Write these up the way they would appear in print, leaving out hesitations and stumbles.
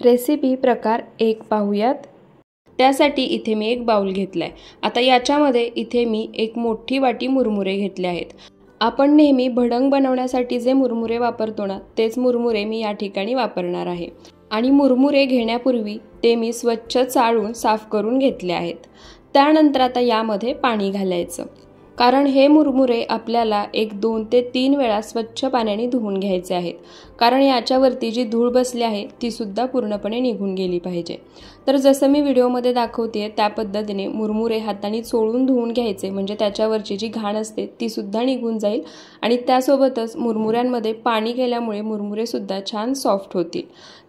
Recipe प्रकार 1 पाहूयात। त्यासाठी इथे मी एक बाउल घेतलाय। आता याच्यामध्ये इथे मी एक मोठी वाटी मुरमुरे घेतले आहेत। आपण नेहमी भडंग बनवण्यासाठी जे मुरमुरे वापरतो ना, तेच मुरमुरे मी या ठिकाणी वापरणार आहे। आणि मुरमुरे घेण्यापूर्वी ते मी स्वच्छ चाळून साफ करून घेतले आहेत। त्यानंतर आता यामध्ये पाणी घालायचं, कारण हे मुरमुरे आपल्याला 1-2 ते 3 वेळा स्वच्छ पाण्याने धुवून घ्यायचे आहेत, कारण याच्यावरती जी धूळ बसली आहे ती सुद्धा पूर्णपणे निघून गेली पाहिजे। तर जसं मी व्हिडिओमध्ये दाखवते त्या पद्धतीने मुरमुरे हाताने चोळून धुवून घ्यायचे, म्हणजे त्याच्यावरची जी घाण असते ती सुद्धा निघून जाईल आणि त्यासोबतच मुरमुऱ्यांमध्ये पाणी गेल्यामुळे मुरमुरे सुद्धा छान सॉफ्ट होतील।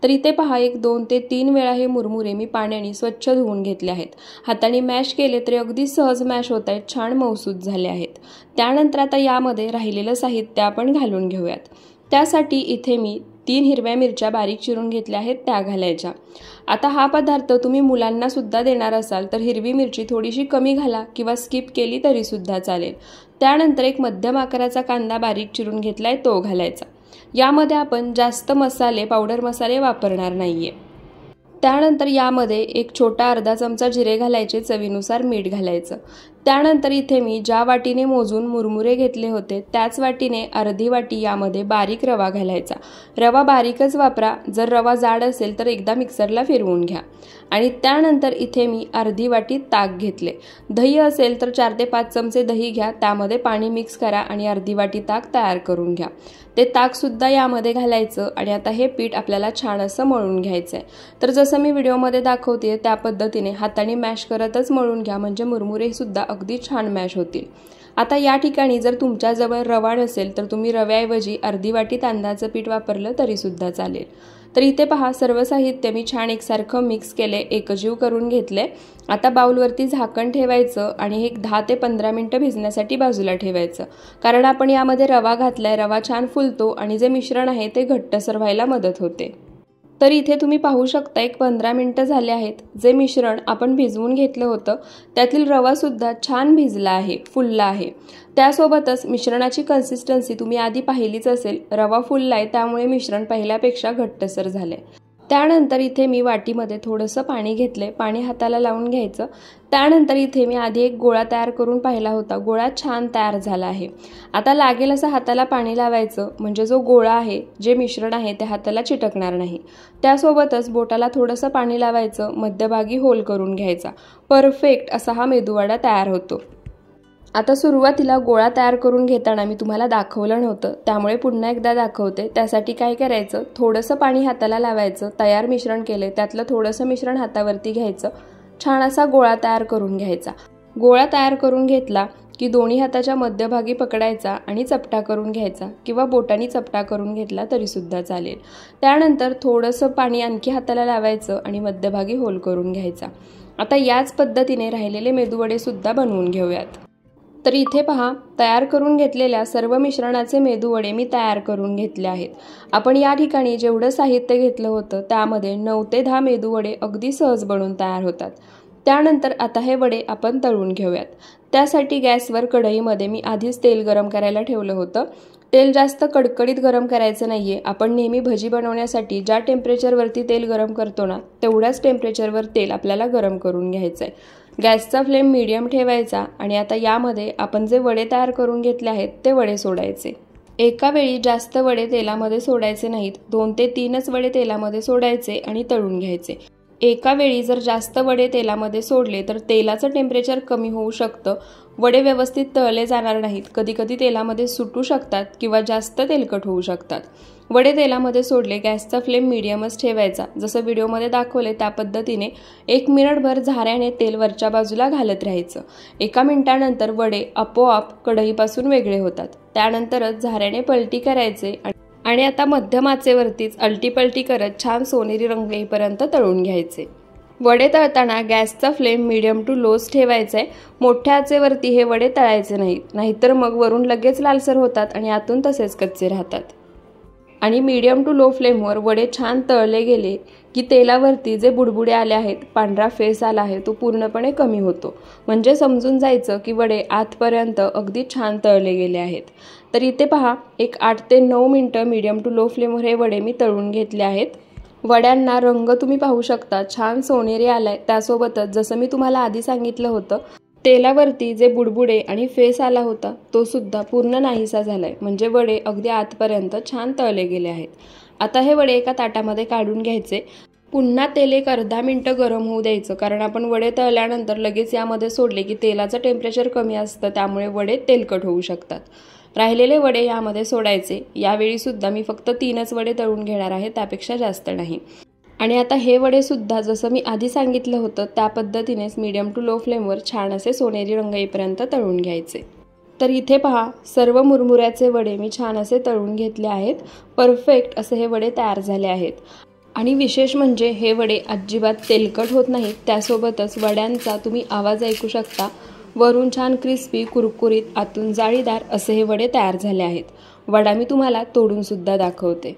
तर इथे पहा 1-2 ते 3 वेळा हे मुरमुरे मी पाण्याने स्वच्छ धुवून घेतले आहेत। हाताने मॅश केले तरी अगदी सहज मॅश होत आहेत, छान मऊसूत झाले आहेत। त्यानंतर आता यामध्ये राहिलेलं साहित्य आपण घालून घेऊयात। त्यासाठी इथे मी 3 हिरव्या मिरच्या बारीक चिरून घेतल्या आहेत, त्या घालायच्या। आता हा पदार्थ तुम्ही मुलांना सुद्धा देणार असाल तर हिरवी मिरची थोडीशी कमी घाला किंवा स्किप केली तरी सुद्धा चालेल। त्यानंतर एक मध्यम आकाराचा कांदा बारीक चिरून घेतलाय, तो घालायचा। यामध्ये आपण जास्त मसाले, पावडर मसाले वापरणार नाहीये। त्यानंतर यामध्ये एक छोटा अर्धा चमचा जिरे घालायचे, चवीनुसार मीठ घालायचं। त्यानंतर इथे मी ज्या वाटीने मोजून मुरमुरे घेतले होते त्याच वाटीने अर्धी वाटी यामध्ये बारीक रवा घालायचा। रवा बारीकच वापरा, जर रवा जाड असेल तर एकदा मिक्सरला फिरवून घ्या। आणि त्यानंतर इथे मी अर्धी वाटी ताक घेतले। दही असेल तर 4 ते 5 चमचे दही घ्या, त्यामध्ये पाणी मिक्स करा आणि अर्धी वाटी ताक तयार करून घ्या। ते ताक सुद्धा यामध्ये घालायचं आणि आता हे पीठ आपल्याला छान असं मळून घ्यायचं आहे। तर जसं मी व्हिडिओमध्ये दाखवते त्या पद्धतीने हाताने मॅश करतच मळून घ्या, म्हणजे मुरमुरे सुद्धा अगदी छान मॅश होतील। आता या ठिकाणी जर तुमच्याजवळ रवा नसेल तर तुम्ही रव्याऐवजी अर्धी वाटी तांदळाचं पीठ वापरलं तरी सुद्धा चालेल। तर इथे पहा सर्व साहित्य मी छान एकसारखं मिक्स केले, एकजीव करून घेतले। आता बाउलवरती झाकण ठेवायचं आणि एक 10 ते 15 मिनिटं भिजण्यासाठी बाजूला ठेवायचं, कारण आपण यामध्ये रवा घातलाय, रवा छान फुलतो आणि जे मिश्रण आहे ते घट्टसर व्हायला मदत होते। तर इथे तुम्ही पाहू शकता 15 मिनिटं झाले आहेत। जे मिश्रण आपण भिजवून घेतलं होतं त्यातील रवा सुद्धा छान भिजला आहे, फुलला आहे। त्यासोबतच मिश्रणाची कन्सिस्टन्सी तुम्ही आधी पाहिलीच असेल, रवा फुललाय त्यामुळे मिश्रण पहिल्यापेक्षा घट्टसर झाले। त्यानंतर इथे मी वाटीमध्ये थोडंसं पाणी घेतले, पाणी हाताला लावून घ्यायचं। त्यानंतर इथे मी आधी एक गोळा तयार करून पाहिला होता, गोळा छान तयार झाला आहे। आता लागेल असं हाताला पाणी लावायचं, म्हणजे जो गोळा आहे, जे मिश्रण आहे ते हाताला चिटकणार नाही। त्यासोबतच बोटाला थोडंसं पाणी लावायचं, मध्यभागी होल करून घ्यायचा। परफेक्ट असा हा मेदूवडा तयार होतो। आता सुरुवातीला गोळा तयार करून घेताना मी तुम्हाला दाखवलं नव्हतं, त्यामुळे पुन्हा एकदा दाखवते। त्यासाठी काय करायचं, थोडंसं पाणी हाताला लावायचं, तयार मिश्रण केले त्यातलं थोडंसं मिश्रण हातावरती घ्यायचं, छान असा गोळा तयार करून घ्यायचा। गोळा तयार करून घेतला की दोन्ही हाताच्या मध्यभागी पकडायचा आणि चपटा करून घ्यायचा, किंवा बोटांनी चपटा करून घेतला तरी सुद्धा चालेल। त्यानंतर थोडंसं पाणी आणखी हाताला लावायचं आणि मध्यभागी होल करून घ्यायचा। आता याच पद्धतीने राहिलेले मेदूवडे सुद्धा बनवून घेऊयात। तर इथे पहा तयार करून घेतलेल्या सर्व मिश्रणाचे मेदूवडे मी तयार करून घेतले आहेत। आपण या ठिकाणी जेवढं साहित्य घेतलं होतं त्यामध्ये 9 ते 10 मेदूवडे अगदी सहज बनून तयार होतात। त्यानंतर आता हे वडे आपण तळून घेऊयात। त्यासाठी गॅसवर कढईमध्ये मी आधीच तेल गरम करायला ठेवलं होतं। तेल जास्त कडकडीत गरम करायचं नाहीये, आपण नेहमी भजी बनवण्यासाठी ज्या टेम्परेचरवरती तेल गरम करतो ना, तेवढ्याच टेम्परेचरवर तेल आपल्याला गरम करून घ्यायचं आहे। गॅसचा फ्लेम मीडियम ठेवायचा आणि आता यामध्ये आपण जे वडे तयार करून घेतले आहेत ते वडे सोडायचे। एका वेळी जास्त वडे तेलामध्ये सोडायचे नाहीत, 2 ते 3च वडे तेलामध्ये सोडायचे आणि तळून घ्यायचे। एका वेळी जर जास्त वडे तेलामध्ये सोडले तर तेलाचं टेम्परेचर कमी होऊ शकतं, वडे व्यवस्थित तळले जाणार नाहीत, कधी कधी तेलामध्ये सुटू शकतात किंवा जास्त तेलकट होऊ शकतात। वडे तेलामध्ये सोडले, गॅसचा फ्लेम मीडियमच ठेवायचा। जसं व्हिडिओमध्ये दाखवले त्या पद्धतीने 1 मिनिटभर झाऱ्याने तेल वरच्या बाजूला घालत राहायचं। 1 मिनिटानंतर वडे आपोआप कढईपासून वेगळे होतात। त्यानंतरच झाऱ्याने पलटी करायचे आणि आता मध्यम आचेवरतीच अलटी-पलटी करत छान सोनेरी रंग येईपर्यंत तळून घ्यायचे। वडे तळताना गॅसचा फ्लेम मीडियम टू लोच ठेवायचा आहे। मोठ्या आचेवरती हे वडे तळायचे नाहीत, नाहीतर मग वरून लगेच लालसर होतात आणि आतून तसेच कच्चे राहतात। आणि मीडियम टू लो फ्लेमवर वडे छान तळले गेले की तेलावरती जे बुडबुडे आले आहेत, पांढरा फेस आला आहे, तो पूर्णपणे कमी होतो, म्हणजे समजून जायचं की वडे आतपर्यंत अगदी छान तळले गेले आहेत। तर इथे पहा एक 8 ते 9 मिनिटं मीडियम टू लो फ्लेमवर हे वडे मी तळून घेतले आहेत। वड्यांना रंग तुम्ही पाहू शकता छान सोनेरी आलाय। त्यासोबतच जसं मी तुम्हाला आधी सांगितलं होतं, तेलावरती जे बुडबुडे आणि फेस आला होता तो सुद्धा पूर्ण नाहीसा झालाय, म्हणजे वडे अगदी आतपर्यंत छान तळले गेले आहेत। आता हे वडे एका ताटामध्ये काढून घ्यायचे। पुन्हा तेल एक अर्धा मिनिट गरम होऊ द्यायचं, कारण आपण वडे तळल्यानंतर लगेच यामध्ये सोडले की तेलाचं टेम्परेचर कमी असतं, त्यामुळे वडे तेलकट होऊ शकतात। राहिलेले वडे यामध्ये सोडायचे। यावेळी सुद्धा मी फक्त 3च वडे तळून घेणार आहे, त्यापेक्षा जास्त नाही। आणि आता हे वडे सुद्धा जसं मी आधी सांगितलं होतं त्या पद्धतीनेच मीडियम टू लो फ्लेमवर छान असे सोनेरी रंग येईपर्यंत तळून घ्यायचे। तर इथे पहा, सर्व मुरमुऱ्याचे वडे मी छान असे तळून घेतले आहेत। परफेक्ट असे हे वडे तयार झाले आहेत। आणि विशेष म्हणजे हे वडे अजिबात तेलकट होत नाहीत। त्यासोबतच वड्यांचा तुम्ही आवाज ऐकू शकता। वरून छान क्रिस्पी, कुरकुरीत, आतून जाळीदार असे हे वडे तयार झाले आहेत। वडा मी तुम्हाला तोडून सुद्धा दाखवते।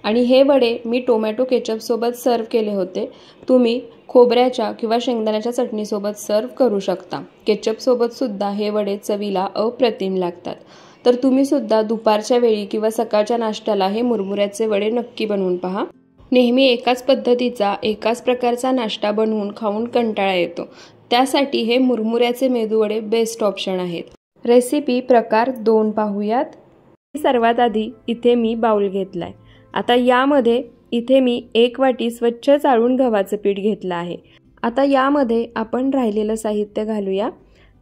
आणि हे वडे मी टोमॅटो केचप सोबत सर्व केले होते। तुम्ही खोबऱ्याच्या किंवा शेंगदाण्याच्या चटणी सोबत सर्व करू शकता। केचप सोबत सुद्धा हे वडे चवीला अप्रतिम लागतात। तर तुम्ही सुद्धा दुपारच्या वेळी किंवा सकाळच्या नाश्त्याला हे मुरमुऱ्याचे वडे नक्की बनवून पहा। नेहमी एकाच पद्धतीचा, एकाच प्रकारचा नाश्ता बनवून खाऊन कंटाळा येतो, त्यासाठी हे मुरमुऱ्याचे मेदूवडे बेस्ट ऑप्शन आहेत। रेसिपी प्रकार 2 पाहूयात। सर्वात आधी इथे मी बाउल घेतलाय। आता यामध्ये इथे मी 1 वाटी स्वच्छ चाळून गव्हाचं पीठ घेतलं आहे। आता यामध्ये आपण राहिलेलं साहित्य घालूया।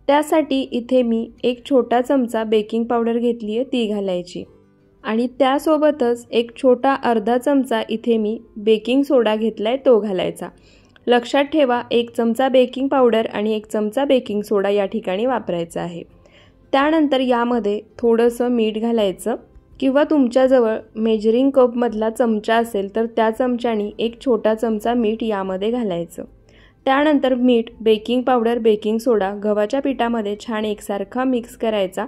त्यासाठी इथे मी 1 छोटा चमचा बेकिंग पावडर घेतली आहे, ती घालायची। आणि त्यासोबतच 1 छोटा अर्धा चमचा इथे मी बेकिंग सोडा घेतलाय, तो घालायचा। लक्षात ठेवा, 1 चमचा बेकिंग पावडर आणि 1 चमचा बेकिंग सोडा या ठिकाणी वापरायचा आहे। त्यानंतर यामध्ये थोडंसं मीठ घालायचं, किंवा तुमच्याजवळ मेजरिंग कपमधला चमचा असेल तर त्या चमच्याने 1 छोटा चमचा मीठ यामध्ये घालायचं। त्यानंतर मीठ, बेकिंग पावडर, बेकिंग सोडा गव्हाच्या पिठामध्ये छान एकसारखा मिक्स करायचा।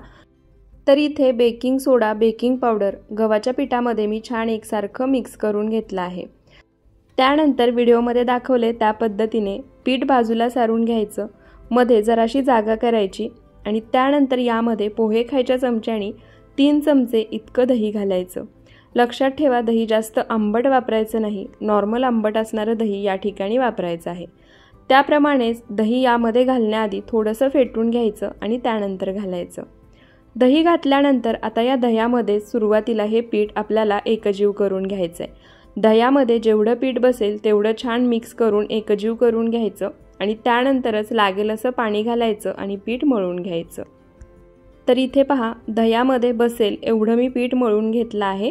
तर इथे बेकिंग सोडा, बेकिंग पावडर गव्हाच्या पिठामध्ये मी छान एकसारखं मिक्स करून घेतलं आहे। त्यानंतर व्हिडिओमध्ये दाखवले त्या पद्धतीने पीठ बाजूला सारून घ्यायचं, मध्ये जराशी जागा करायची आणि त्यानंतर यामध्ये पोहे खायच्या चमच्याने 3 चमचे इतकं दही घालायचं। लक्षात ठेवा, दही जास्त आंबट वापरायचं नाही, नॉर्मल आंबट असणारं दही या ठिकाणी वापरायचं आहे। त्याप्रमाणेच दही यामध्ये घालण्याआधी थोडंसं फेटून घ्यायचं आणि त्यानंतर घालायचं। दही घातल्यानंतर आता या दह्यामध्ये सुरुवातीला हे पीठ आपल्याला एकजीव करून घ्यायचं आहे। दह्यामध्ये जेवढं पीठ बसेल तेवढं छान मिक्स करून एकजीव करून घ्यायचं आणि त्यानंतरच लागेल असं पाणी घालायचं आणि पीठ मळून घ्यायचं। तर इथे पहा, दह्यामध्ये बसेल एवढं मी पीठ मळून घेतलं आहे।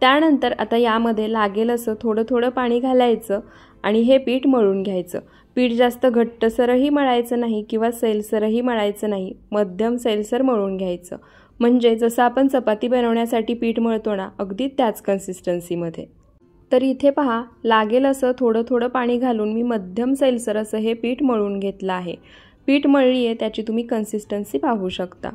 त्यानंतर आता यामध्ये लागेल असं थोडं थोडं पाणी घालायचं आणि हे पीठ मळून घ्यायचं। पीठ जास्त घट्टसरही मळायचं नाही किंवा सैलसरही मळायचं नाही, मध्यम सैलसर मळून घ्यायचं, म्हणजे जसं आपण चपाती बनवण्यासाठी पीठ मळतो ना, अगदी त्याच कन्सिस्टन्सीमध्ये। तर इथे पहा, लागेल असं थोडं थोडं पाणी घालून मी मध्यम सैलसर असं हे पीठ मळून घेतलं आहे। पीठ मळली आहे त्याची तुम्ही कन्सिस्टन्सी पाहू शकता।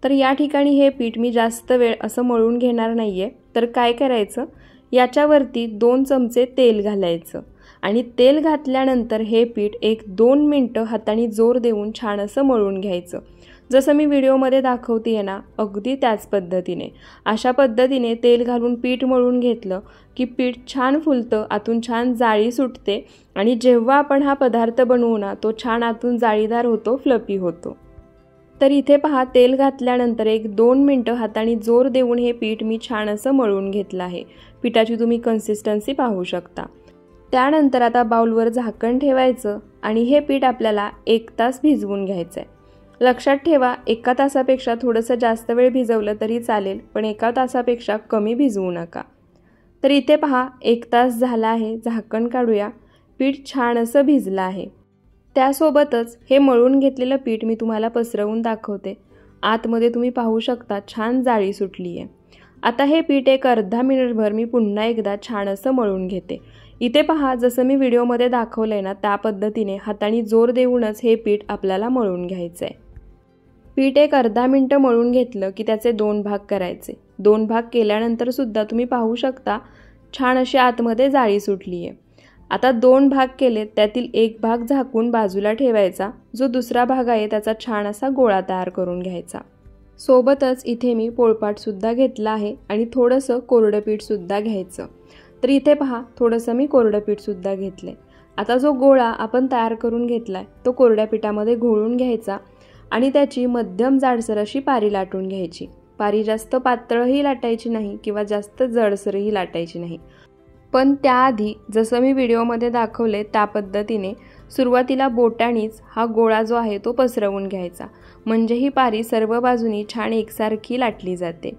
तर या ठिकाणी हे पीठ मी जास्त वेळ असं मळून घेणार नाहीये। तर काय करायचं, याच्यावरती 2 चमचे तेल घालायचं आणि तेल घातल्यानंतर हे पीठ 1-2 मिनिटं हाताने जोर देऊन छान असं मळून घ्यायचं। जसं मी व्हिडिओमध्ये दाखवते आहे ना, अगदी त्याच पद्धतीने अशा पद्धतीने तेल घालून पीठ मळून घेतलं की पीठ छान फुलतं, आतून छान जाळी सुटते आणि जेव्हा आपण हा पदार्थ बनवू ना, तो छान आतून जाळीदार होतो, फ्लफी होतो। तर इथे पहा, तेल घातल्यानंतर 1-2 मिनिटं हाताने जोर देऊन हे पीठ मी छान असं मळून घेतलं आहे। पिठाची तुम्ही कन्सिस्टन्सी पाहू शकता। त्यानंतर आता बाउलवर झाकण ठेवायचं आणि हे पीठ आपल्याला 1 तास भिजवून घ्यायचं आहे। लक्षात ठेवा, 1 तासापेक्षा थोडंसं जास्त वेळ भिजवलं तरी चालेल, पण 1 तासापेक्षा कमी भिजवू नका। तर इथे पहा, 1 तास झाला आहे, झाकण काढूया। पीठ छान असं भिजलं आहे। त्यासोबतच हे मळून घेतलेलं पीठ मी तुम्हाला पसरवून दाखवते। आतमध्ये तुम्ही पाहू शकता छान जाळी सुटली आहे। आता हे पीठ एक अर्धा मिनिटभर मी पुन्हा एकदा छान असं मळून घेते। इथे पहा, जसं मी व्हिडिओमध्ये दाखवलंय ना, त्या पद्धतीने हाताने जोर देऊनच हे पीठ आपल्याला मळून घ्यायचं आहे। पीठ एक अर्धा मिनिट मळून घेतलं की त्याचे 2 भाग करायचे। 2 भाग केल्यानंतर सुद्धा तुम्ही पाहू शकता छान अशी आतमध्ये जाळी सुटली आहे। आता 2 भाग केले, त्यातील 1 भाग झाकून बाजूला ठेवायचा। जो दुसरा भाग आहे त्याचा छान असा गोळा तयार करून घ्यायचा। सोबतच इथे मी पोळपाट सुद्धा घेतला आहे आणि थोडंसं कोरडं पीठ सुद्धा घ्यायचं। तर इथे पहा थोडंसं मी कोरडं पीठसुद्धा घेतलं आहे। आता जो गोळा आपण तयार करून घेतला आहे तो कोरड्या पिठामध्ये घोळून घ्यायचा आणि त्याची मध्यम जाडसर अशी पारी लाटून घ्यायची। पारी जास्त पातळही लाटायची नाही किंवा जास्त जडसरही लाटायची नाही, पण त्याआधी जसं मी व्हिडिओमध्ये दाखवले त्या पद्धतीने सुरुवातीला बोटानीच हा गोळा जो आहे तो पसरवून घ्यायचा, म्हणजे ही पारी सर्व बाजूनी छान एकसारखी लाटली जाते।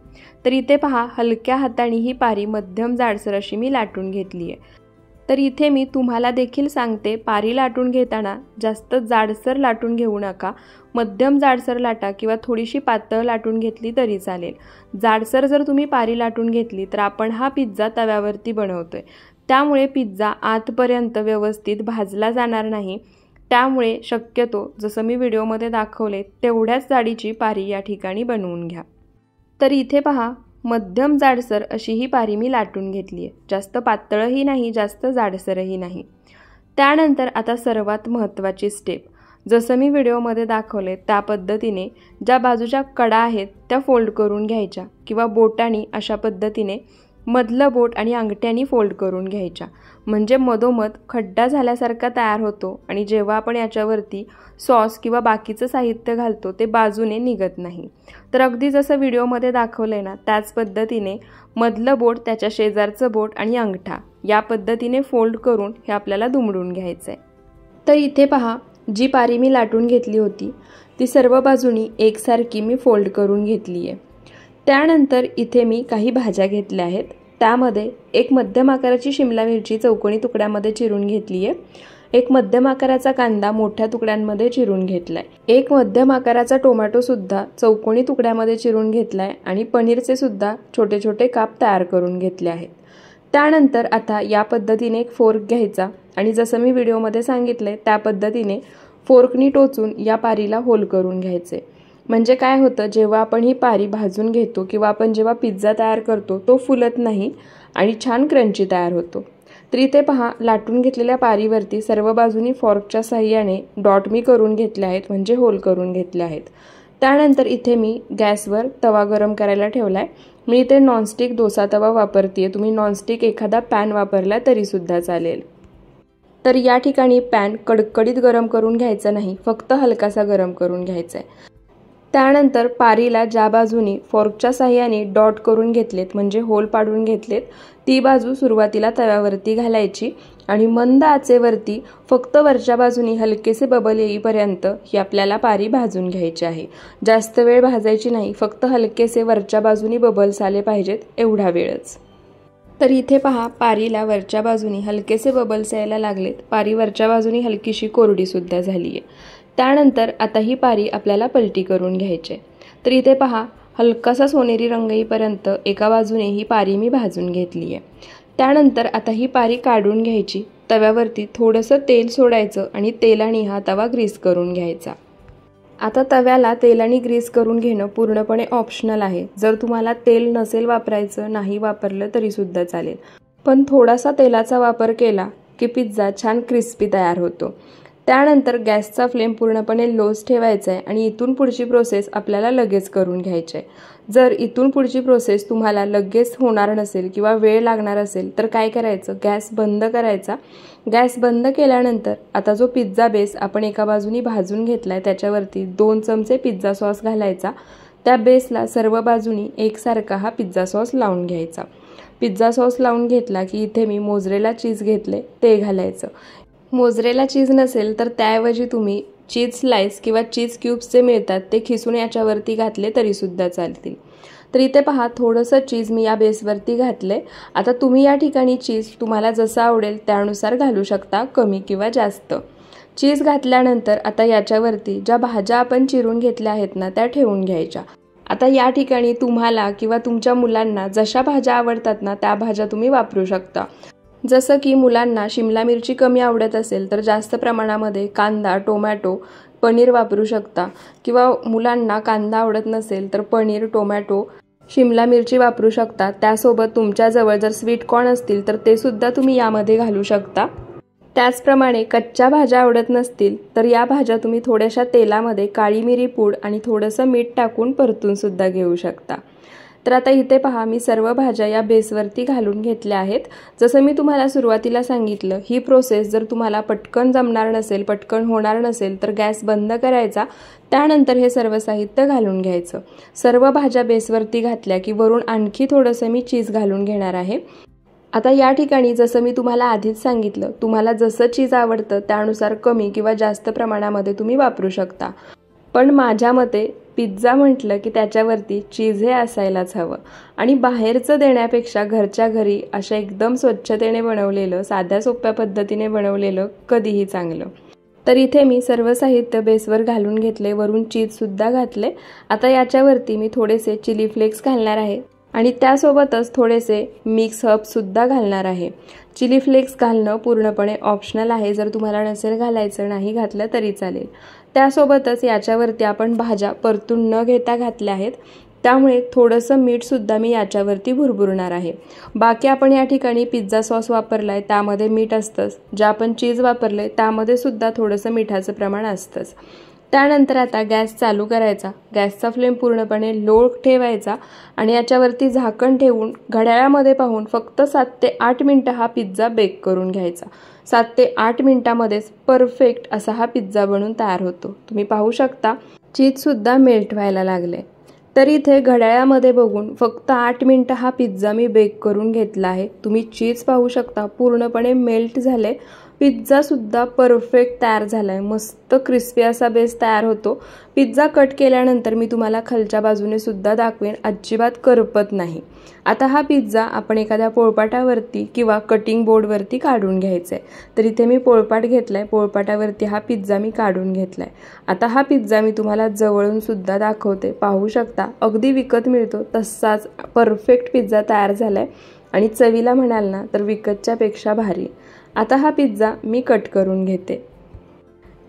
तर इथे पहा हलक्या हाताने ही पारी मध्यम जाडसर अशी मी लाटून घेतली आहे। तर इथे मी तुम्हाला देखील सांगते, पारी लाटून घेताना जास्त जाडसर लाटून घेऊ नका, मध्यम जाडसर लाटा किंवा थोडीशी पातळ लाटून घेतली तरी चालेल। जाडसर जर तुम्ही पारी लाटून घेतली तर आपण हा पिझ्झा तव्यावरती बनवतोय, त्यामुळे पिझ्झा आतपर्यंत व्यवस्थित भाजला जाणार नाही। त्यामुळे शक्यतो जसं मी व्हिडिओमध्ये दाखवले तेवढ्याच जाडीची पारी या ठिकाणी बनवून घ्या। तर इथे पहा मध्यम जाडसर अशी ही पारी मी लाटून घेतली आहे, जास्त पातळही नाही जास्त जाडसरही नाही। त्यानंतर आता सर्वात महत्त्वाची स्टेप, जसं मी व्हिडिओमध्ये दाखवले त्या पद्धतीने ज्या बाजूच्या कडा आहेत त्या फोल्ड करून घ्यायच्या किंवा बोटांनी अशा पद्धतीने मधलं बोट आणि अंगठ्यानी फोल्ड करून घ्यायच्या, म्हणजे मधोमध खड्डा झाल्यासारखा तयार होतो आणि जेव्हा आपण याच्यावरती सॉस किंवा बाकीचं साहित्य घालतो ते बाजूने निघत नाही। तर अगदी जसं व्हिडिओमध्ये दाखवलंय ना त्याच पद्धतीने मधलं बोट, त्याच्या शेजारचं बोट आणि अंगठा या पद्धतीने फोल्ड करून हे आपल्याला दुमडून घ्यायचं आहे। तर इथे पहा जी पारी मी लाटून घेतली होती ती सर्व बाजूनी एकसारखी मी फोल्ड करून घेतली आहे। त्यानंतर इथे मी काही भाज्या घेतल्या आहेत, त्यामध्ये एक मध्यम आकाराची शिमला मिरची चौकोनी तुकड्यामध्ये चिरून घेतली आहे, एक मध्यम आकाराचा कांदा मोठ्या तुकड्यांमध्ये चिरून घेतलाय, एक मध्यम आकाराचा टोमॅटो सुद्धा चौकोनी तुकड्यामध्ये चिरून घेतलाय आणि पनीरचे सुद्धा छोटे छोटे काप तयार करून घेतले आहेत। त्यानंतर आता या पद्धतीने एक फोर्क घ्यायचा आणि जसं मी व्हिडिओमध्ये सांगितलंय त्या पद्धतीने फोर्कनी टोचून या पारीला होल करून घ्यायचे, म्हणजे काय होतं जेव्हा आपण ही पारी भाजून घेतो किंवा आपण जेव्हा पिझ्झा तयार करतो तो फुलत नाही आणि छान क्रंची तयार होतो। तर इथे पहा लाटून घेतलेल्या पारीवरती सर्व बाजूनी फॉर्कच्या साहाय्याने डॉट मी करून घेतले आहेत, म्हणजे होल करून घेतले आहेत। त्यानंतर इथे मी गॅसवर तवा गरम करायला ठेवलाय। मी इथे नॉनस्टिक डोसा तवा वापरते, तुम्ही नॉनस्टिक एखादा पॅन वापरला तरी सुद्धा चालेल। तर या ठिकाणी पॅन कडकडीत गरम करून घ्यायचा नाही, फक्त हलकासा गरम करून घ्यायचा आहे। त्यानंतर पारीला ज्या बाजूनी फॉर्कच्या साहाय्याने डॉट करून घेतलेत, म्हणजे होल पाडून घेतलेत, ती बाजू सुरुवातीला तव्यावरती घालायची आणि मंद आचेवरती फक्त वरच्या बाजूनी हलकेसे बबल येईपर्यंत ही आपल्याला पारी भाजून घ्यायची आहे। जास्त वेळ भाजायची नाही, फक्त हलकेसे वरच्या बाजूनी बबल्स आले पाहिजेत एवढा वेळच। तर इथे पहा पारीला वरच्या बाजूनी हलकेसे बबल्स यायला लागलेत, पारी वरच्या बाजूनी हलकीशी कोरडी सुद्धा झाली आहे। त्यानंतर आता ही पारी आपल्याला पलटी करून घ्यायची। तर इथे पहा हलकासा सोनेरी रंग येईपर्यंत एका बाजूने ही पारी मी भाजून घेतली आहे। त्यानंतर आता ही पारी काढून घ्यायची, तव्यावरती थोडंसं तेल सोडायचं आणि तेलाने हा तवा ग्रीस करून घ्यायचा। आता तव्याला तेलाने ग्रीस करून घेणं पूर्णपणे ऑप्शनल आहे, जर तुम्हाला तेल नसेल वापरायचं नाही वापरलं तरी सुद्धा चालेल, पण थोडासा तेलाचा वापर केला की पिझ्झा छान क्रिस्पी तयार होतो। त्यानंतर गॅसचा फ्लेम पूर्णपणे लोच ठेवायचा आहे आणि इथून पुढची प्रोसेस आपल्याला लगेच करून घ्यायची आहे। जर इथून पुढची प्रोसेस तुम्हाला लगेच होणार नसेल किंवा वेळ लागणार असेल तर काय करायचं, गॅस बंद करायचा। गॅस बंद केल्यानंतर आता जो पिझ्झा बेस आपण एका बाजूनी भाजून घेतलाय त्याच्यावरती 2 चमचे पिझ्झा सॉस घालायचा, त्या बेसला सर्व बाजूनी एकसारखा हा पिझ्झा सॉस लावून घ्यायचा। पिझ्झा सॉस लावून घेतला की इथे मी मोझरेला चीज घेतले ते घालायचं। मोझरेला चीज नसेल तर त्याऐवजी तुम्ही चीज स्लाइस किंवा चीज क्यूब्सचे मिळतात ते खिसून याच्यावरती घातले तरी सुद्धा चालतील। तर इथे पहा थोडंसं चीज मी या बेसवरती घातले। आता तुम्ही या ठिकाणी चीज तुम्हाला जसं आवडेल त्यानुसार घालू शकता, कमी किंवा जास्त। चीज घातल्यानंतर आता याच्यावरती ज्या भाज्या आपण चिरून घेतल्या आहेत ना त्या ठेवून घ्यायच्या। आता या ठिकाणी तुम्हाला किंवा तुमच्या मुलांना जशा भाज्या आवडतात ना त्या भाज्या तुम्ही वापरू शकता। जसं की मुलांना शिमला मिरची कमी आवडत असेल तर जास्त प्रमाणामध्ये कांदा, टोमॅटो, पनीर वापरू शकता, किंवा मुलांना कांदा आवडत नसेल तर पनीर, टोमॅटो, शिमला मिरची वापरू शकता। त्यासोबत तुमच्याजवळ जर स्वीट कॉर्न असतील तर ते सुद्धा तुम्ही यामध्ये घालू शकता। त्याचप्रमाणे कच्च्या भाज्या आवडत नसतील तर या भाज्या तुम्ही थोड्याशा तेलामध्ये काळी मिरी पूड आणि थोडंसं मीठ टाकून परतून सुद्धा घेऊ शकता। तर आता इथे पहा मी सर्व भाज्या या बेसवरती घालून घेतल्या आहेत। जसं मी तुम्हाला सुरुवातीला सांगितलं, ही प्रोसेस जर तुम्हाला पटकन जमणार नसेल, पटकन होणार नसेल तर गॅस बंद करायचा, त्यानंतर हे सर्व साहित्य घालून घ्यायचं। सर्व भाज्या बेसवरती घातल्या की वरून आणखी थोडंसं मी चीज घालून घेणार आहे। आता या ठिकाणी जसं मी तुम्हाला आधीच सांगितलं, तुम्हाला जसं चीज आवडतं त्यानुसार कमी किंवा जास्त प्रमाणामध्ये तुम्ही वापरू शकता। पण माझ्या मते पिझ्झा म्हटलं की त्याच्यावरती चीज हे असायलाच हवं आणि बाहेरचं देण्यापेक्षा घरच्या घरी अशा एकदम स्वच्छतेने बनवलेलं, साध्या सोप्या पद्धतीने बनवलेलं कधीही चांगलं। तर इथे मी सर्व साहित्य बेसवर घालून घेतले, वरून चीज सुद्धा घातले। आता याच्यावरती मी थोडेसे चिली फ्लेक्स घालणार आहे आणि त्यासोबतच थोडेसे मिक्स हर्ब सुद्धा घालणार आहे। चिली फ्लेक्स घालणं पूर्णपणे ऑप्शनल आहे, जर तुम्हाला नसेल घालायचं नाही घातलं तरी चालेल। त्यासोबतच याच्यावरती आपण भाज्या परतून न घेता घातल्या आहेत, त्यामुळे थोडंसं मीठ सुद्धा मी याच्यावरती भुरभुरणार आहे। बाकी आपण या ठिकाणी पिझ्झा सॉस वापरलाय त्यामध्ये मीठ असतंच, जे आपण चीज वापरले त्यामध्ये सुद्धा थोडंसं मिठाचं प्रमाण असतंच। त्यानंतर आता गॅस चालू करायचा, गॅसचा फ्लेम पूर्णपणे लो ठेवायचा आणि याच्यावरती झाकण ठेवून घड्याळामध्ये पाहून फक्त 7 ते 8 मिनिटं हा पिझ्झा बेक करून घ्यायचा। 7 ते 8 मिनिटांमध्येच परफेक्ट असा हा पिझ्झा बनून तयार होतो। तुम्ही पाहू शकता चीज सुद्धा मेल्ट व्हायला लागले। तर इथे घड्याळामध्ये बघून फक्त 8 मिनिटं हा पिझ्झा मी बेक करून घेतला आहे। तुम्ही चीज पाहू शकता पूर्णपणे मेल्ट झाले, पिझ्झा सुद्धा परफेक्ट तयार झालाय, मस्त क्रिस्पी असा बेस तयार होतो। पिझ्झा कट केल्यानंतर मी तुम्हाला खालच्या बाजूने सुद्धा दाखवेन, अजिबात करपत नाही। आता हा पिझ्झा आपण एखाद्या पोळपाटावरती किंवा कटिंग बोर्डवरती काढून घ्यायचा आहे। तर इथे मी पोळपाट घेतलाय, पोळपाटावरती हा पिझ्झा मी काढून घेतलाय। आता हा पिझ्झा मी तुम्हाला जवळून सुद्धा दाखवते, पाहू शकता अगदी विकत मिळतो तसाच परफेक्ट पिझ्झा तयार झालाय आणि चवीला म्हणाल ना तर विकतच्या पेक्षा भारी। आता हा पिझ्झा मी कट करून घेते।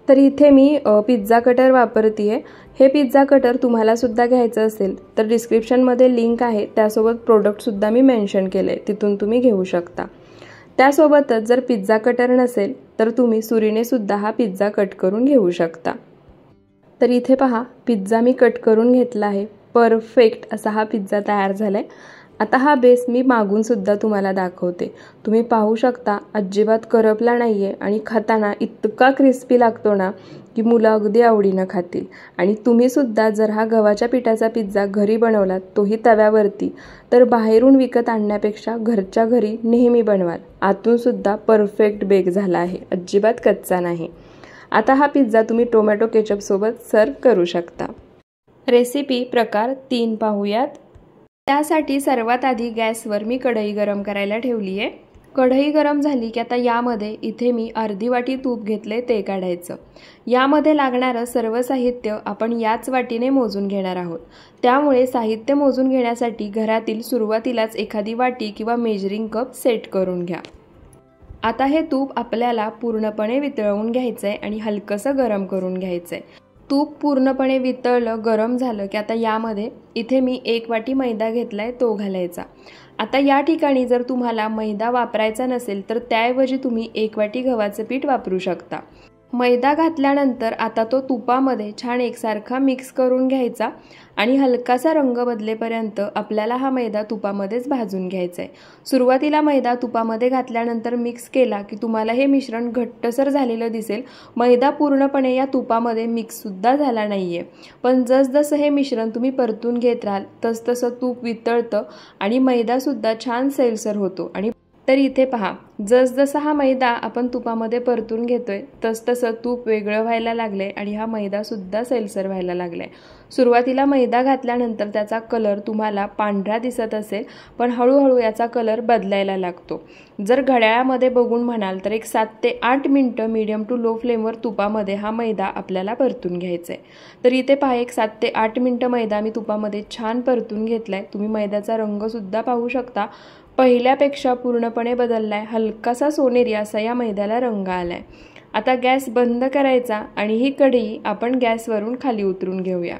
तर इथे मी पिझ्झा कटर वापरतीये। हे पिझ्झा कटर तुम्हाला सुद्धा घ्यायचं असेल तर डिस्क्रिप्शनमध्ये लिंक आहे, त्यासोबत प्रोडक्ट सुद्धा मी मेन्शन केलंय, तिथून तुम्ही घेऊ शकता। त्यासोबतच जर पिझ्झा कटर नसेल तर तुम्ही सुरीने सुद्धा हा पिझ्झा कट करून घेऊ शकता। तर इथे पहा पिझ्झा मी कट करून घेतला आहे, परफेक्ट असा हा पिझ्झा तयार झालाय। आता हा बेस मी मागून सुद्धा तुम्हाला दाखवते, तुम्ही पाहू शकता अजिबात करपला नाहीये आणि खाताना इतका क्रिस्पी लागतो ना की मुलं अगदी आवडीनं खातील। आणि तुम्ही सुद्धा जर हा गव्हाच्या पिठाचा पिझ्झा घरी बनवलात, तोही तव्यावरती, तर बाहेरून विकत आणण्यापेक्षा घरच्या घरी नेहमी बनवाल, आतून सुद्धा परफेक्ट बेक झाला आहे, अजिबात कच्चा नाही। आता हा पिझ्झा तुम्ही टोमॅटो केचप सोबत सर्व करू शकता। रेसिपी प्रकार 3 पाहूयात। त्यासाठी सर्वात आधी गॅसवर मी कढई गरम करायला ठेवली आहे। कढई गरम झाली की आता यामध्ये इथे मी अर्धी वाटी तूप घेतले, ते काढायचं। यामध्ये लागणारं सर्व साहित्य आपण याच वाटीने मोजून घेणार आहोत, त्यामुळे साहित्य मोजून घेण्यासाठी घरातील सुरुवातीलाच एखादी वाटी किंवा मेजरिंग कप सेट करून घ्या। आता हे तूप आपल्याला पूर्णपणे वितळवून घ्यायचंय आणि हलकंसं गरम करून घ्यायचंय। तूप पूर्णपणे वितळलं, गरम झालं की आता यामध्ये इथे मी 1 वाटी मैदा घेतलाय, तो घालायचा। आता या ठिकाणी जर तुम्हाला मैदा वापरायचा नसेल तर त्याऐवजी तुम्ही 1 वाटी गव्हाचं पीठ वापरू शकता। मैदा घातल्यानंतर आता तो तुपामध्ये छान एकसारखा मिक्स करून घ्यायचा आणि हलकासा रंग बदलेपर्यंत आपल्याला हा मैदा तुपामध्येच भाजून घ्यायचा आहे। सुरुवातीला मैदा तुपामध्ये घातल्यानंतर मिक्स केला की तुम्हाला हे मिश्रण घट्टसर झालेलं दिसेल, मैदा पूर्णपणे या तुपामध्ये मिक्स सुद्धा झाला नाहीये। पण जसजसं हे मिश्रण तुम्ही परतून घेत राहाल तसतसं तूप वितळतं आणि मैदा सुद्धा छान सैलसर होतो। आणि तर इथे पहा, जसजसा हा मैदा आपण तुपामध्ये परतून घेतोय तसतसं तूप वेगळं व्हायला लागलंय आणि हा मैदा सुद्धा सैलसर व्हायला लागलाय। सुरुवातीला मैदा घातल्यानंतर त्याचा कलर तुम्हाला पांढरा दिसत असेल, पण हळूहळू याचा कलर बदलायला लागतो। जर घड्याळामध्ये बघून म्हणाल तर एक 7 ते 8 मिनिटं मीडियम टू लो फ्लेमवर तुपामध्ये हा मैदा आपल्याला परतून घ्यायचा आहे। तर इथे पहा, एक 7 ते 8 मिनिटं मैदा मी तुपामध्ये छान परतून घेतलाय। तुम्ही मैद्याचा रंग सुद्धा पाहू शकता, पहिल्यापेक्षा पूर्णपणे बदललाय, हलकासा सोनेरी असा या मैद्याला रंग आलाय। आता गॅस बंद करायचा आणि ही कढई आपण गॅसवरून खाली उतरून घेऊया।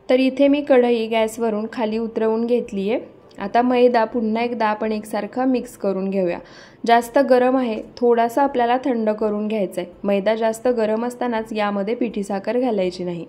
तर इथे मी कढई गॅसवरून खाली उतरवून घेतली आहे। आता मैदा पुन्हा एकदा आपण एकसारखा मिक्स करून घेऊया। जास्त गरम आहे, थोडासा आपल्याला थंड करून घ्यायचा आहे। मैदा जास्त गरम असतानाच यामध्ये पिठी साखर घालायची नाही।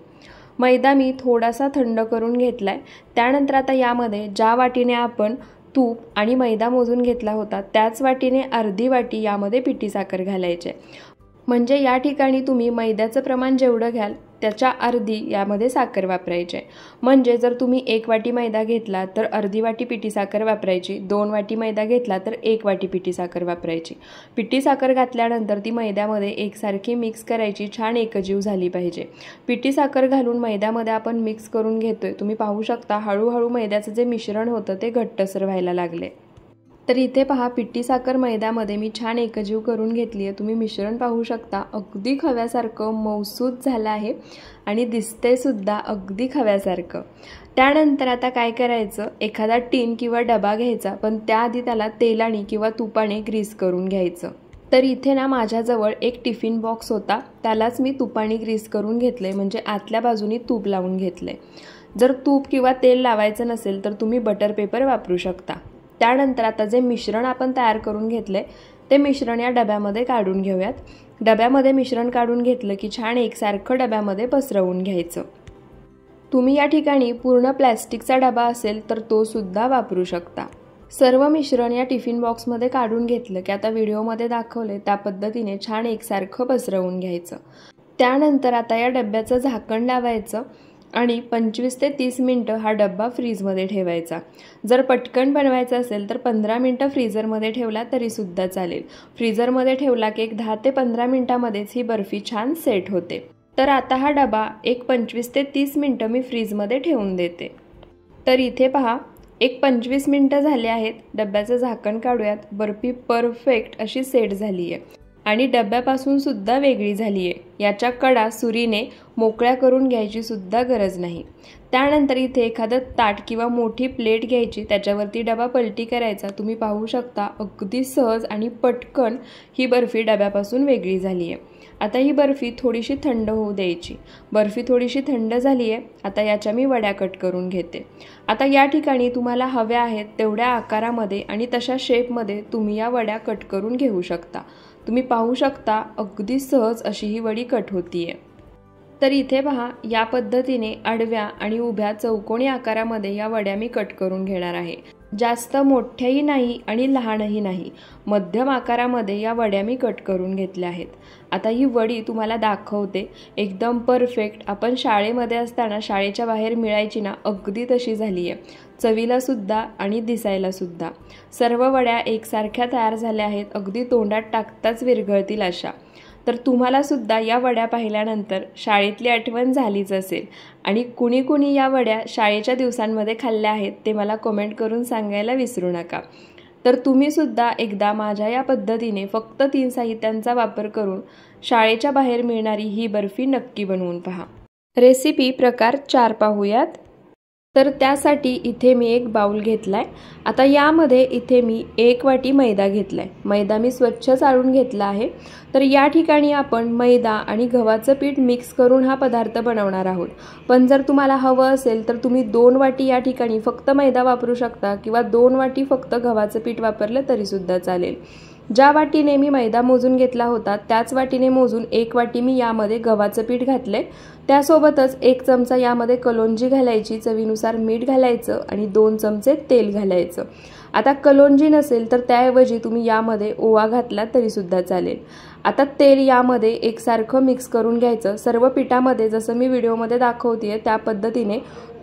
मैदा मी थोडासा थंड करून घेतला आहे। त्यानंतर आता यामध्ये ज्या वाटीने आपण तूप आणि मैदा मोजून घेतला होता त्याच वाटीने अर्धी वाटी यामध्ये पिठी साखर घालायची आहे। म्हणजे या ठिकाणी तुम्ही मैद्याचं प्रमाण जेवढं घ्याल त्याच्या अर्धी यामध्ये साखर वापरायची आहे। म्हणजे जर तुम्ही 1 वाटी मैदा घेतला तर अर्धी वाटी पिठी साखर वापरायची, 2 वाटी मैदा घेतला तर 1 वाटी पिठी साखर वापरायची। पिठी साखर घातल्यानंतर ती मैद्यामध्ये एकसारखी मिक्स करायची, छान एकजीव झाली पाहिजे। पिठी साखर घालून मैद्यामध्ये आपण मिक्स करून घेतोय। तुम्ही पाहू शकता हळूहळू मैद्याचं जे मिश्रण होतं ते घट्टसर व्हायला लागले। तर इथे पहा पिठी साखर मैद्यामध्ये मी छान एकजीव करून घेतली आहे। तुम्ही मिश्रण पाहू शकता अगदी खव्यासारखं मऊसूत झालं आहे आणि दिसते सुद्धा अगदी खव्यासारखं। त्यानंतर आता काय करायचं, एखादा टीन किंवा डबा घ्यायचा, पण त्याआधी त्याला तेलाने किंवा तुपाने ग्रीस करून घ्यायचं। तर इथे ना माझ्याजवळ एक टिफिन बॉक्स होता, त्यालाच मी तुपाने ग्रीस करून घेतले, म्हणजे आतल्या बाजूनी तूप लावून घेतले। जर तूप किंवा तेल लावायचं नसेल तर तुम्ही बटर पेपर वापरू शकता। त्यानंतर आता जे मिश्रण आपण तयार करून घेतले ते मिश्रण या डब्यामध्ये काढून घेऊयात। डब्यामध्ये मिश्रण काढून घेतलं की छान एकसारखं डब्यामध्ये पसरवून घ्यायचं। तुम्ही या ठिकाणी पूर्ण प्लॅस्टिकचा डबा असेल तर तो सुद्धा वापरू शकता। सर्व मिश्रण या टिफिन बॉक्समध्ये काढून घेतलं की आता व्हिडिओमध्ये दाखवले त्या पद्धतीने छान एकसारखं पसरवून घ्यायचं। त्यानंतर आता या डब्याचं झाकण लावायचं आणि 25 ते 30 मिनिटं हा डब्बा फ्रीजमध्ये ठेवायचा। जर पटकन बनवायचं असेल तर 15 मिनिटं फ्रीझरमध्ये ठेवला तरी सुद्धा चालेल। फ्रीझरमध्ये ठेवला की 10 ते 15 मिनिटांमध्येच ही बर्फी छान सेट होते। तर आता हा डबा 25 ते 30 मिनिटं मी फ्रीजमध्ये ठेवून देते। तर इथे पहा 25 मिनिटं झाले आहेत। डब्याचं झाकण काढूयात। बर्फी परफेक्ट अशी सेट झाली आहे आणि डब्यापासून सुद्धा वेगळी झाली आहे। याच्या कडा सुरीने मोकळ्या करून घ्यायची सुद्धा गरज नाही। त्यानंतर इथे एखादं ताट किंवा मोठी प्लेट घ्यायची, त्याच्यावरती डबा पलटी करायचा। तुम्ही पाहू शकता अगदी सहज आणि पटकन ही बर्फी डब्यापासून वेगळी झाली आहे। आता ही बर्फी थोडीशी थंड होऊ द्यायची। बर्फी थोडीशी थंड झाली आहे। आता याच्या मी वड्या कट करून घेते। आता या ठिकाणी तुम्हाला हव्या आहेत तेवढ्या आकारामध्ये आणि तशा शेपमध्ये तुम्ही या वड्या कट करून घेऊ शकता। तुम्ही पाहू शकता अगदी सहज अशी ही वडी कट होतीये। तर इथे पहा या पद्धतीने आडव्या आणि उभ्या चौकोनी आकारामध्ये या वड्या मी कट करून घेणार आहे। जास्त मोठ्याही नाही आणि लहानही नाही, मध्यम आकारामध्ये या वड्या मी कट करून घेतल्या आहेत। आता ही वडी तुम्हाला दाखवते, एकदम परफेक्ट आपण शाळेमध्ये असताना शाळेच्या बाहेर मिळायची ना अगदी तशी झाली आहे, चवीला सुद्धा आणि दिसायला सुद्धा। सर्व वड्या एकसारख्या तयार झाल्या आहेत, अगदी तोंडात टाकताच विरघळतील अशा। तर तुम्हाला सुद्धा या वड्या पाहिल्यानंतर शाळेतली आठवण झालीच असेल आणि कुणी कुणी या वड्या शाळेच्या दिवसांमध्ये खाल्ल्या आहेत ते मला कमेंट करून सांगायला विसरू नका। तर तुम्ही सुद्धा एकदा माझ्या या पद्धतीने फक्त 3 साहित्यांचा वापर करून शाळेच्या बाहेर मिळणारी ही बर्फी नक्की बनवून पहा। रेसिपी प्रकार 4 पाहूयात। तर त्यासाठी इथे मी एक बाउल घेतलाय। आता यामध्ये इथे मी 1 वाटी मैदा घेतलाय। मैदा मी स्वच्छ चाळून घेतला आहे। तर या ठिकाणी आपण मैदा आणि गव्हाचं पीठ मिक्स करून हा पदार्थ बनवणार आहोत। पण जर तुम्हाला हवं असेल तर तुम्ही 2 वाटी या ठिकाणी फक्त मैदा वापरू शकता किंवा 2 वाटी फक्त गव्हाचं पीठ वापरलं तरी सुद्धा चालेल। ज्या वाटीने मी मैदा मोजून घेतला होता त्याच वाटीने मोजून 1 वाटी मी यामध्ये गव्हाचं पीठ घातले। त्यासोबतच 1 चमचा यामध्ये कलोंजी घालायची, चवीनुसार मीठ घालायचं आणि 2 चमचे तेल घालायचं। आता कलोंजी नसेल तर त्याऐवजी तुम्ही यामध्ये ओवा घातला तरी सुद्धा चालेल। आता तेल यामध्ये एकसारखं मिक्स करून घ्यायचं। सर्व पिठामध्ये जसं मी व्हिडिओमध्ये दाखवतेय त्या पद्धतीने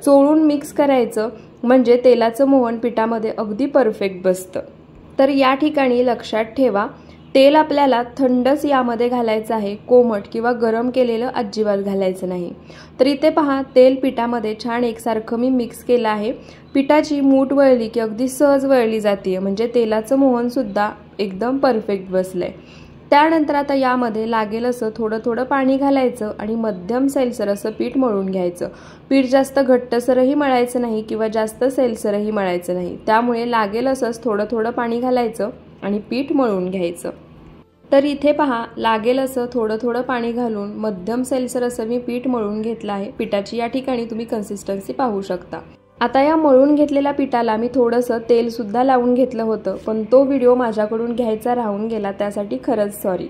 चोळून मिक्स करायचं, म्हणजे तेलाचं मोहन पिठामध्ये अगदी परफेक्ट बसतं। तर या ठिकाणी लक्षात ठेवा तेल आपल्याला थंडच यामध्ये घालायचं आहे, कोमट किंवा गरम केलेलं अजिबात घालायचं नाही। तर इथे पहा तेल पिठामध्ये छान एकसारखं मी मिक्स केलं आहे। पिठाची मूठ वळली की अगदी सहज वळली जाते, म्हणजे तेलाचं मोहन सुद्धा एकदम परफेक्ट बसलंय। त्यानंतर आता यामध्ये लागेल असं थोडं थोडं पाणी घालायचं आणि मध्यम सैलसर असं पीठ मळून घ्यायचं। पीठ जास्त घट्टसरही मळायचं नाही किंवा जास्त सैलसरही मळायचं नाही, त्यामुळे लागेल असंच थोडं थोडं पाणी घालायचं आणि पीठ मळून घ्यायचं। तर इथे पहा लागेल असं थोडं थोडं पाणी घालून मध्यम सैलसर असं मी पीठ मळून घेतलं आहे। पिठाची या ठिकाणी तुम्ही कन्सिस्टन्सी पाहू शकता। आता या मळून घेतलेल्या पिठाला मी थोडंसं तेलसुद्धा लावून घेतलं होतं, पण तो व्हिडिओ माझ्याकडून घ्यायचा राहून गेला, त्यासाठी खरंच सॉरी।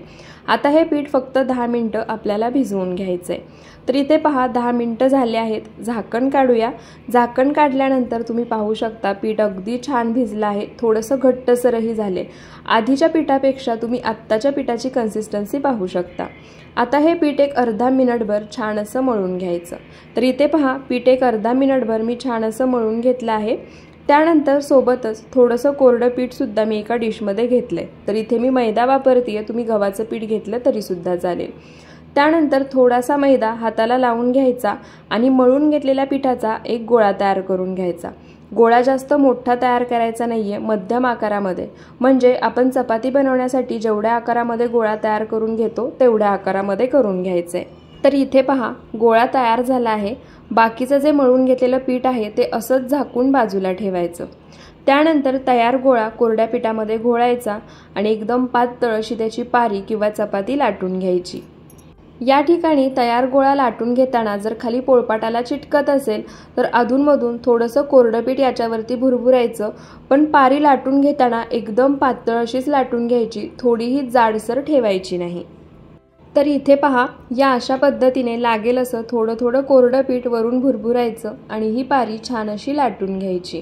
आता हे पीठ फक्त 10 मिनिटं आपल्याला भिजवून घ्यायचं आहे। तर इथे पहा 10 मिनिटं झाले आहेत, झाकण काढूया। झाकण काढल्यानंतर तुम्ही पाहू शकता पीठ अगदी छान भिजलं आहे, थोडंसं घट्टसरही झाले। आधीच्या पिठापेक्षा तुम्ही आत्ताच्या पिठाची कन्सिस्टन्सी पाहू शकता। आता हे पीठ एक अर्धा मिनिटभर छान असं मळून घ्यायचं। तर इथे पहा पीठ एक अर्धा मिनिटभर मी छान असं मळून घेतलं आहे। त्यानंतर सोबतच थोडंसं कोरडं पीठसुद्धा मी एका डिशमध्ये घेतलंय। तर इथे मी मैदा वापरते, तुम्ही गव्हाचं पीठ घेतलं तरीसुद्धा चालेल। त्यानंतर थोडासा मैदा हाताला लावून घ्यायचा आणि मळून घेतलेल्या पिठाचा एक गोळा तयार करून घ्यायचा। गोळा जास्त मोठा तयार करायचा नाहीये, मध्यम आकारामध्ये, म्हणजे आपण चपाती बनवण्यासाठी जेवढ्या आकारामध्ये गोळा तयार करून घेतो तेवढ्या आकारामध्ये करून घ्यायचं आहे। तर इथे पहा गोळा तयार झाला आहे। बाकीचं जे मळून घेतलेलं पीठ आहे ते असंच झाकून बाजूला ठेवायचं। त्यानंतर तयार गोळा कोरड्या पिठामध्ये घोळायचा आणि एकदम पातळ अशी त्याची पारी किंवा चपाती लाटून घ्यायची। या ठिकाणी तयार गोळा लाटून घेताना जर खाली पोळपाटाला चिटकत असेल तर अधूनमधून थोडंसं कोरडं पीठ याच्यावरती भुरभुरायचं, पण पारी लाटून घेताना एकदम पातळ अशीच लाटून घ्यायची, थोडीही जाडसर ठेवायची नाही। तर इथे पहा या अशा पद्धतीने लागेल असं थोडं थोडं कोरडं पीठ वरून भुरभुरायचं आणि ही पारी छान अशी लाटून घ्यायची।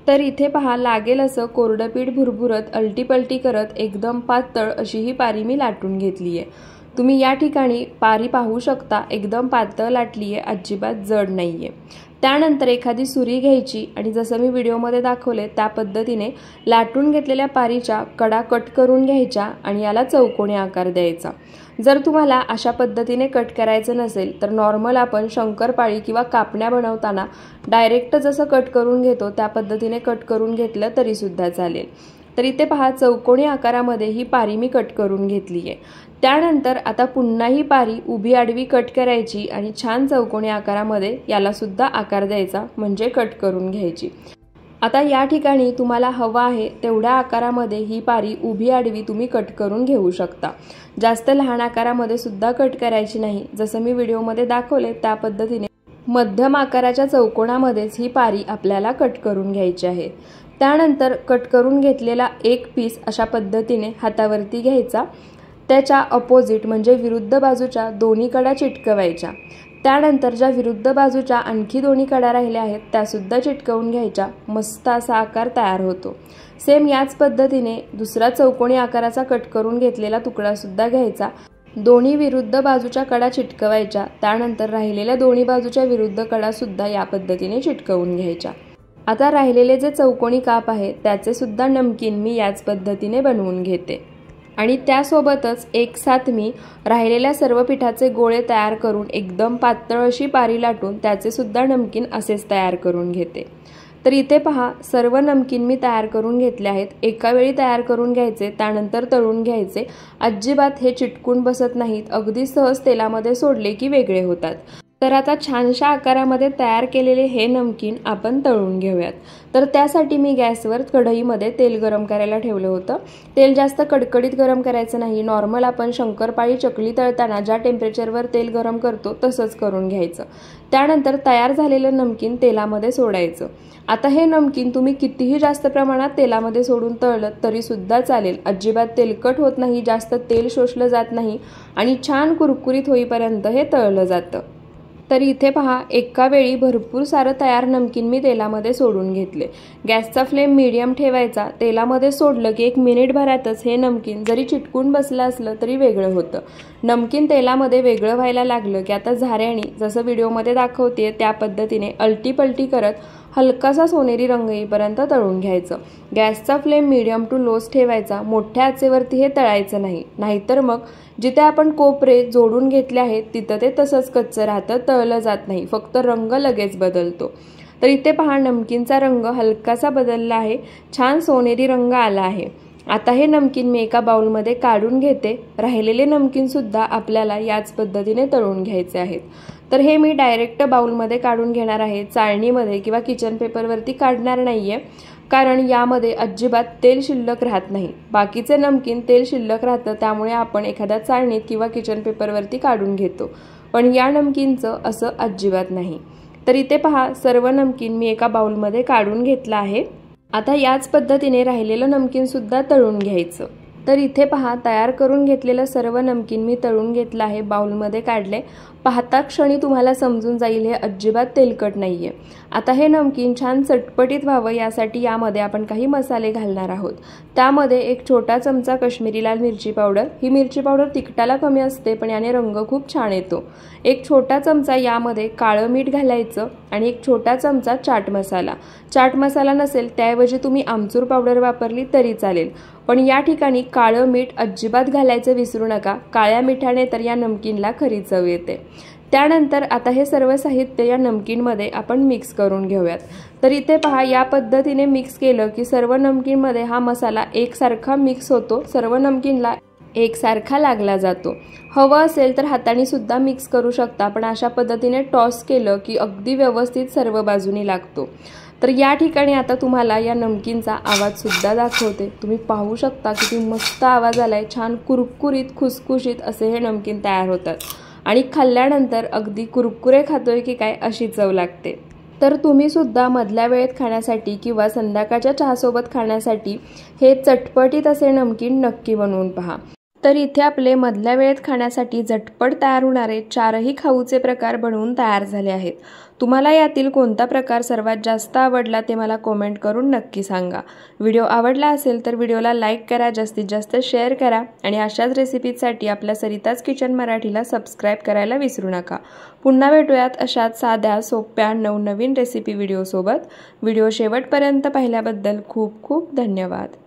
तर इथे पहा लागेल असं कोरडं पीठ भुरभुरत अलटीपलटी करत एकदम पातळ अशी ही पारी मी लाटून घेतली आहे। तुम्ही या ठिकाणी पारी पाहू शकता, एकदम पातळ लाटली आहे, अजिबात जड नाहीये। त्यानंतर एखादी सुरी घ्यायची आणि जसं मी व्हिडिओमध्ये दाखवले त्या पद्धतीने लाटून घेतलेल्या पारीच्या कडा कट करून घ्यायच्या आणि याला चौकोनी आकार द्यायचा। जर तुम्हाला अशा पद्धतीने कट करायचं नसेल तर नॉर्मल आपण शंकरपाळी किंवा कापण्या बनवताना डायरेक्ट जसं कट करून घेतो त्या पद्धतीने कट करून घेतलं तरीसुद्धा चालेल। तर इथे पहा चौकोनी आकारामध्ये ही पारी मी कट करून घेतली आहे। त्यानंतर आता पुन्हा ही पारी उभी आडवी कट करायची आणि छान चौकोनी आकारामध्ये याला सुद्धा आकार द्यायचा, म्हणजे कट करून घ्यायची। आता या ठिकाणी तुम्हाला हवा आहे तेवढ्या आकारामध्ये ही पारी उभी आडवी तुम्ही कट करून घेऊ शकता। जास्त लहान आकारामध्ये सुद्धा कट करायची नाही, जसं मी व्हिडिओमध्ये दाखवले त्या पद्धतीने मध्यम आकाराच्या चौकोनामध्येच ही पारी आपल्याला कट करून घ्यायची आहे। त्यानंतर कट करून घेतलेला एक पीस अशा पद्धतीने हातावरती घ्यायचा, त्याच्या अपोजिट म्हणजे विरुद्ध बाजूच्या दोन्ही कडा चिटकवायच्या। त्यानंतर ज्या विरुद्ध बाजूच्या आणखी दोन्ही कडा राहिल्या आहेत त्यासुद्धा चिटकवून घ्यायच्या, मस्त असा आकार तयार होतो। सेम याच पद्धतीने दुसरा चौकोनी आकाराचा कट करून घेतलेला तुकडा सुद्धा घ्यायचा, दोन्ही विरुद्ध बाजूच्या कडा चिटकवायच्या। त्यानंतर राहिलेल्या दोन्ही बाजूच्या विरुद्ध कडा सुद्धा या पद्धतीने चिटकवून घ्यायच्या। आता राहिलेले जे चौकोनी काप आहे त्याचे सुद्धा नमकीन मी याच पद्धतीने बनवून घेते आणि त्यासोबतच एक साथ मी राहिलेल्या सर्व पिठाचे गोळे तयार करून एकदम पातळ अशी पारी लाटून त्याचे सुद्धा नमकीन असेच तयार करून घेते। तर इथे पहा सर्व नमकीन मी तयार करून घेतले आहेत। एका वेळी तयार करून घ्यायचे, त्यानंतर तळून घ्यायचे, अजिबात हे चिटकून बसत नाहीत, अगदी सहज तेलामध्ये सोडले की वेगळे होतात। तर आता छानशा आकारामध्ये तयार केलेले हे नमकीन आपण तळून घेऊयात। तर त्यासाठी मी गॅसवर कढईमध्ये तेल गरम करायला ठेवलं होतं। तेल जास्त कडकडीत गरम करायचं नाही, नॉर्मल आपण शंकरपाळी चकली तळताना ज्या टेम्परेचरवर तेल गरम करतो तसंच करून घ्यायचं। त्यानंतर तयार झालेलं नमकीन तेलामध्ये सोडायचं। आता हे नमकीन तुम्ही कितीही जास्त प्रमाणात तेलामध्ये सोडून तळलं तरीसुद्धा चालेल, अजिबात तेलकट होत नाही, जास्त तेल शोषलं जात नाही आणि छान कुरकुरीत होईपर्यंत हे तळलं जातं। तर इथे पहा एका वेळी भरपूर सारं तयार नमकीन मी तेलामध्ये सोडून घेतले। गॅसचा फ्लेम मीडियम ठेवायचा, तेलामध्ये सोडलं की 1 मिनिटभरातच हे नमकीन जरी चिटकून बसलं असलं तरी वेगळं होतं। नमकीन तेलामध्ये वेगळं व्हायला लागलं की आता झाऱ्याने जसं व्हिडिओमध्ये दाखवते त्या पद्धतीने अलटीपलटी करत हलकासा सोनेरी रंग येईपर्यंत तळून घ्यायचं। गॅसचा फ्लेम मीडियम टू लोच ठेवायचा, मोठ्या आचेवरती हे तळायचं नाही, नाहीतर मग जिथे आपण कोपरे जोडून घेतले आहेत तिथं ते तसंच कच्चं राहतं, तळलं जात नाही, फक्त रंग लगेच बदलतो। तर इथे पहा नमकीनचा रंग हलकासा बदलला आहे, छान सोनेरी रंग आला आहे। आता हे नमकीन मी एका बाउलमध्ये काढून घेते। राहिलेले नमकीन सुद्धा आपल्याला याच पद्धतीने तळून घ्यायचे आहेत। तर हे मी डायरेक्ट बाउलमध्ये काढून घेणार आहे, चाळणीमध्ये किंवा किचन पेपरवरती काढणार नाहीये, कारण यामध्ये अजिबात तेल शिल्लक राहत नाही। बाकीचे नमकीन तेल शिल्लक राहतं, त्यामुळे आपण एखाद्या चाळणीत किंवा किचन पेपरवरती काढून घेतो, पण या नमकीनचं असं अजिबात नाही। तर इथे पहा सर्व नमकीन मी एका बाउलमध्ये काढून घेतलं आहे। आता याच पद्धतीने राहिलेलं नमकीन सुद्धा तळून घ्यायचं। तर इथे पहा तयार करून घेतलेलं सर्व नमकीन मी तळून घेतलं आहे, बाउलमध्ये काढले। पाहता क्षणी तुम्हाला समजून जाईल हे अजिबात तेलकट नाहीये। आता हे नमकीन छान चटपटीत व्हावं यासाठी यामध्ये आपण काही मसाले घालणार आहोत। त्यामध्ये एक छोटा चमचा काश्मीरी लाल मिरची पावडर, ही मिरची पावडर तिखटाला कमी असते पण याने रंग खूप छान येतो। एक छोटा चमचा यामध्ये काळं मीठ घालायचं आणि एक छोटा चमचा चाट मसाला। चाट मसाला नसेल त्याऐवजी तुम्ही आमचूर पावडर वापरली तरी चालेल, पण या ठिकाणी काळं मीठ अजिबात घालायचं विसरू नका, काळ्या मिठाने तर या नमकीनला खरी चव येते। त्यानंतर आता हे सर्व साहित्य या नमकीनमध्ये आपण मिक्स करून घेऊयात। तर इथे पहा या पद्धतीने मिक्स केलं की सर्व नमकीनमध्ये हा मसाला एकसारखा मिक्स होतो, सर्व नमकीनला एकसारखा लागला जातो। हवं असेल तर हाताने सुद्धा मिक्स करू शकता, पण अशा पद्धतीने टॉस केलं की अगदी व्यवस्थित सर्व बाजूनी लागतो। तर या ठिकाणी आता तुम्हाला या नमकीनचा आवाज सुद्धा दाखवते। तुम्ही पाहू शकता किती मस्त आवाज आलाय, छान कुरकुरीत खुसखुशीत असे हे नमकीन तयार होतात आणि खाल्ल्यानंतर अगदी कुरकुरे खातोय की काय अशी चव लागते। तर तुम्ही सुद्धा मधल्या वेळेत खाण्यासाठी किंवा संध्याकाळच्या चहासोबत खाण्यासाठी हे चटपटीत असे नमकीन नक्की बनवून पहा। तर इथे आपले मधल्या वेळेत खाण्यासाठी झटपट तयार होणारे 4ही खाऊचे प्रकार बनवून तयार झाले आहेत। तुम्हाला यातील कोणता प्रकार सर्वात जास्त आवडला ते मला कमेंट करून नक्की सांगा। व्हिडिओ आवडला असेल तर व्हिडिओला लाईक करा, जास्तीत जास्त शेअर करा आणि अशाच रेसिपीजसाठी आपल्या सरिताज किचन मराठीला सबस्क्राईब करायला विसरू नका। पुन्हा भेटूयात अशाच साध्या सोप्या नवनवीन रेसिपी व्हिडिओसोबत। व्हिडिओ शेवटपर्यंत पाहिल्याबद्दल खूप खूप धन्यवाद।